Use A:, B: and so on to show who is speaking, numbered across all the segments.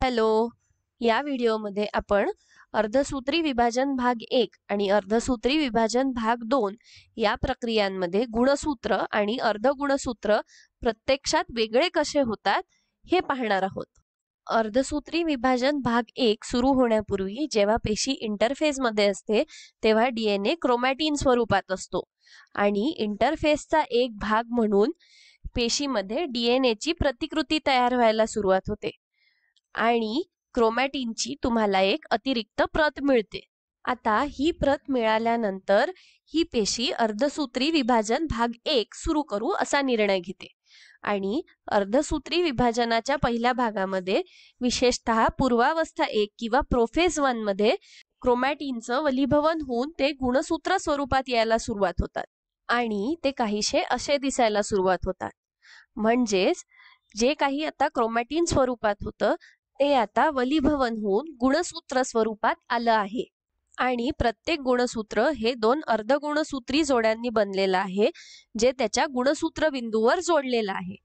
A: Hello. या व्हिडिओमध्ये आपण अर्धसूत्री विभाजन भाग 1 आणि अर्धसूत्री विभाजन भाग 2 या प्रक्रियांमध्ये गुणसूत्र आणि अर्धगुणसूत्र प्रत्यक्षात वेगळे कसे होतात हे पाहणार आहोत. अर्धसूत्री विभाजन भाग 1 सुरू होण्यापूर्वी जेव्हा पेशी इंटरफेसमध्ये असते तेव्हा डीएनए क्रोमॅटिन स्वरूपात असतो आणि इंटरफेसचा एक भाग म्हणून पेशीमध्ये डीएनएची प्रतिकृती तयार व्हायला सुरुवात होते आणि क्रोमॅटिनची तुम्हाला एक अतिरिक्त प्रत मिळते. आता ही प्रत मिळाल्यानंतर ही पेशी अर्धसूत्री विभाजन भाग 1 सुरू करू असा निर्णय घेते आणि अर्धसूत्री विभाजनाच्या पहिल्या भागामध्ये विशेषतः पूर्वावस्था 1 किंवा प्रोफेज 1 मध्ये क्रोमॅटिनचं वलीभवन होऊन ते गुणसूत्र स्वरूपात यायला सुरुवात होतात आणि ते काहीसे असे दिसायला सुरुवात होतात. म्हणजेच जे काही आता क्रोमॅटिन स्वरूपात होतं ते आता वलीभवन होऊन गुणसूत्र स्वरूपात आलं आहे आणि प्रत्येक गुणसूत्र हे दोन अर्धगुणसूत्री जोड्यांनी बनलेलं आहे जे त्याच्या गुणसूत्र बिंदूवर जोडलेला आहे.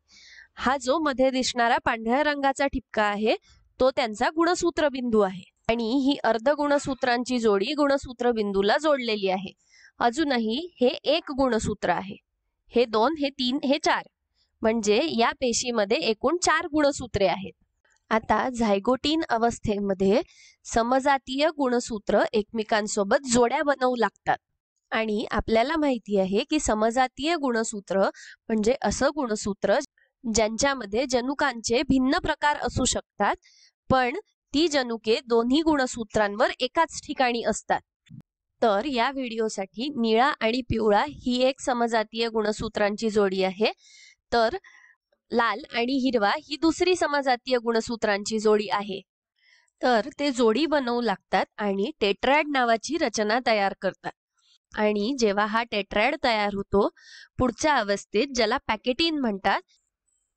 A: हा जो मध्ये दिसणारा पांढऱ्या रंगाचा ठिपका आहे तो त्यांचा गुणसूत्र बिंदू आहे आणि ही अर्धगुणसूत्रांची जोडी गुणसूत्र बिंदूला जोडलेली आहे. अजूनही हे एक गुणसूत्र आहे. हे 2, हे 3, हे 4 म्हणजे या पेशीमध्ये एकूण 4 गुणसूत्रे आहेत. आता झायगोटीन अवस्थेमध्ये समजातीय गुणसूत्र एकमेकांसोबत जोड्या बनवू लागतात आणि आपल्याला माहिती आहे की समजातीय गुणसूत्र म्हणजे असं गुणसूत्र ज्यांच्यामध्ये जनुकांचे भिन्न प्रकार असू शकतात पण ती जनुके दोन्ही गुणसूत्रांवर एकाच ठिकाणी असतात. तर या व्हिडिओसाठी निळा आणि पिवळा ही एक समजातीय गुणसूत्रांची जोडी आहे तर लाल आणि हिरवा ही दुसरी समजातीय गुणसूत्रांची जोडी आहे. तर ते जोडी बनवू लागतात आणि टेट्रॅड नावाची रचना तयार करतात आणि जेव्हा हा टेट्रॅड तयार होतो पुढच्या अवस्थेत ज्याला पॅकेटिन म्हणतात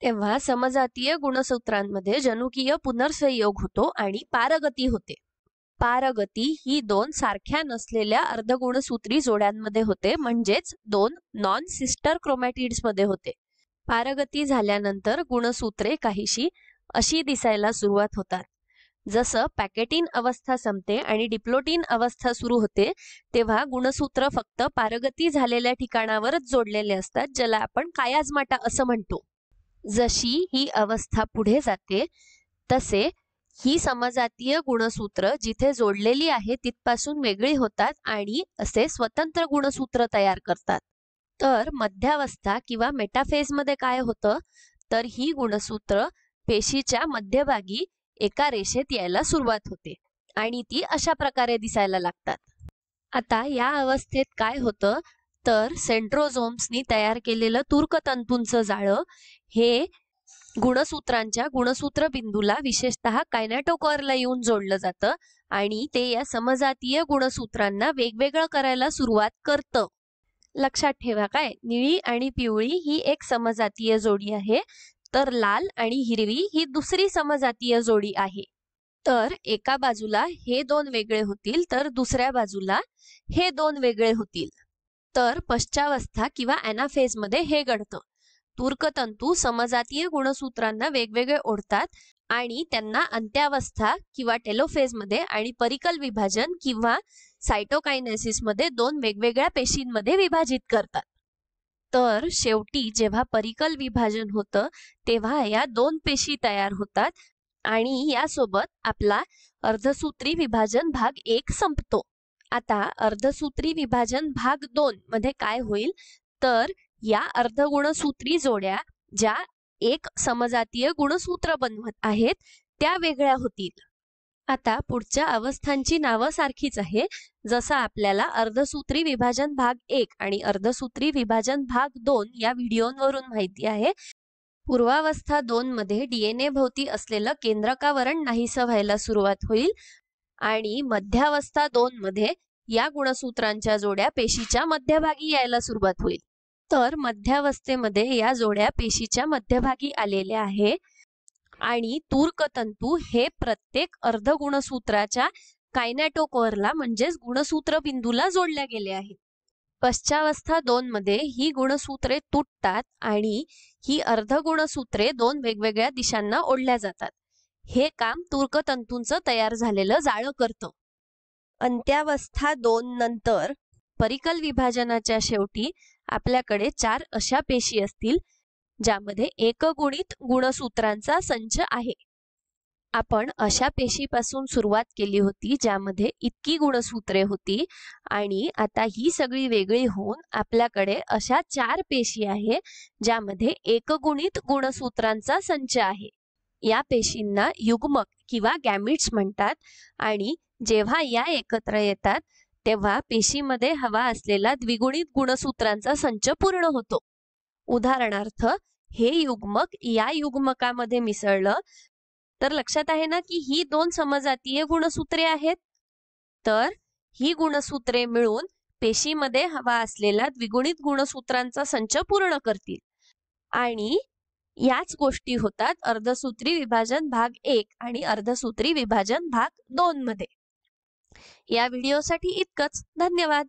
A: तेव्हा समजातीय गुणसूत्रांमध्ये जनुकीय पुनर्संयोग होतो आणि पारगती होते. पारगती ही दोन सारख्या नसलेल्या अर्धगुणसूत्री जोड्यांमध्ये होते म्हणजेच दोन नॉन सिस्टर क्रोमॅटिड्स मध्ये होते. पारगती झाल्यानंतर गुणसूत्रे काहीशी अशी दिसायला सुरुवात होतात. जसं पॅकेटिन अवस्था संपते आणि डिप्लोटिन अवस्था सुरू होते तेव्हा गुणसूत्र फक्त पारगती झालेल्या ठिकाणावरच जोडलेले असतात ज्याला आपण कायाजमाटा असं म्हणतो. जशी ही अवस्था पुढे जाते तसे ही समजातीय गुणसूत्र जिथे जोडलेली आहे तिथपासून वेगळी होतात आणि असे स्वतंत्र गुणसूत्र तयार करतात. तर मध्यावस्था किंवा मेटाफेज मध्ये काय होतं तर ही गुणसूत्र पेशीच्या मध्यभागी एका रेषेत यायला सुरुवात होते आणि ती अशा प्रकारे दिसायला लागतात. आता या अवस्थेत काय होतं तर सेंट्रोझोम्सनी तयार केलेलं तूर्कतंतूंचं जाळं हे गुणसूत्रांच्या गुणसूत्र बिंदूला विशेषतः कायनेटोकोअरला येऊन जोडलं जातं आणि ते या समजातीय गुणसूत्रांना वेगवेगळं करायला सुरुवात करतं. लक्षात ठेवा काय, निळी आणि पिवळी ही एक समजातीय जोडी आहे तर लाल आणि हिरवी ही दुसरी समजातीय जोडी आहे. तर एका बाजूला हे दोन वेगळे होतील तर दुसऱ्या बाजूला हे दोन वेगळे होतील. तर पश्चावस्था किंवा ॲनाफेज मध्ये हे घडतं. तूर्कतंतू समजातीय गुणसूत्रांना वेगवेगळे ओढतात आणि त्यांना अंत्यावस्था किंवा टेलोफेज मध्ये आणि परिकल विभाजन किंवा सायटोकायनेसिस मध्ये दोन वेगवेगळ्या पेशींमध्ये विभाजित करतात. तर शेवटी जेव्हा परिकल विभाजन होतं तेव्हा या दोन पेशी तयार होतात आणि यासोबत आपला अर्धसूत्री विभाजन भाग 1 संपतो. आता अर्धसूत्री विभाजन भाग 2 मध्ये काय होईल तर या अर्धगुणसूत्री जोड्या ज्या एक समजातीय गुणसूत्र बनवत आहेत त्या वेगळ्या होतील. आता पुढच्या अवस्थांची नावं सारखीच आहे जसं आपल्याला अर्धसूत्री विभाजन भाग 1 आणि अर्धसूत्री विभाजन भाग 2 या व्हिडिओवरून माहिती आहे. पूर्वावस्था 2 मध्ये डीएनए भोवती असलेलं केंद्रकावरण नाहीसं व्हायला सुरुवात होईल आणि मध्यावस्था 2 मध्ये या गुणसूत्रांच्या जोड्या पेशीच्या मध्यभागी यायला सुरुवात होईल. तर मध्यावस्थेमध्ये या जोड्या पेशीच्या मध्यभागी आलेल्या आहे आणि तूर्कतंतू हे प्रत्येक अर्धगुणसूत्राच्या कायनेटोकोअरला म्हणजेच गुणसूत्र बिंदूला जोडल्या गेले आहेत. पश्चावस्था 2 मध्ये ही गुणसूत्रे तुटतात आणि ही अर्धगुणसूत्रे दोन वेगवेगळ्या दिशांना ओढल्या जातात. हे काम तूर्कतंतूंचं तयार झालेलं जाळं करतं. अंत्यावस्था 2 नंतर परिकल विभाजनाच्या शेवटी आपल्याकडे 4 अशा पेशी असतील ज्यामध्ये एकगुणित गुणसूत्रांचा संच आहे. आपण अशा पेशीपासून सुरुवात केली होती ज्यामध्ये इतकी गुणसूत्रे होती आणि आता ही सगळी वेगळी होऊन आपल्याकडे अशा 4 पेशी आहे ज्यामध्ये एकगुणित गुणसूत्रांचा संच आहे. या पेशींना युग्मक किंवा गॅमिट्स म्हणतात आणि जेव्हा या एकत्र येतात तेव्हा पेशीमध्ये हवा असलेला द्विगुणित गुणसूत्रांचा संच पूर्ण होतो. उदाहरणार्थ हे युग्मक या युग्मकामध्ये मिसळलं तर लक्षात आहे ना की ही 2 समजातीय गुणसूत्रे आहेत. तर ही गुणसूत्रे मिळून पेशीमध्ये हवा असलेला द्विगुणित गुणसूत्रांचा संच पूर्ण करतील. आणि याच गोष्टी होतात अर्धसूत्री विभाजन भाग 1 आणि अर्धसूत्री विभाजन भाग 2 मध्ये. या व्हिडिओसाठी इतकंच. धन्यवाद.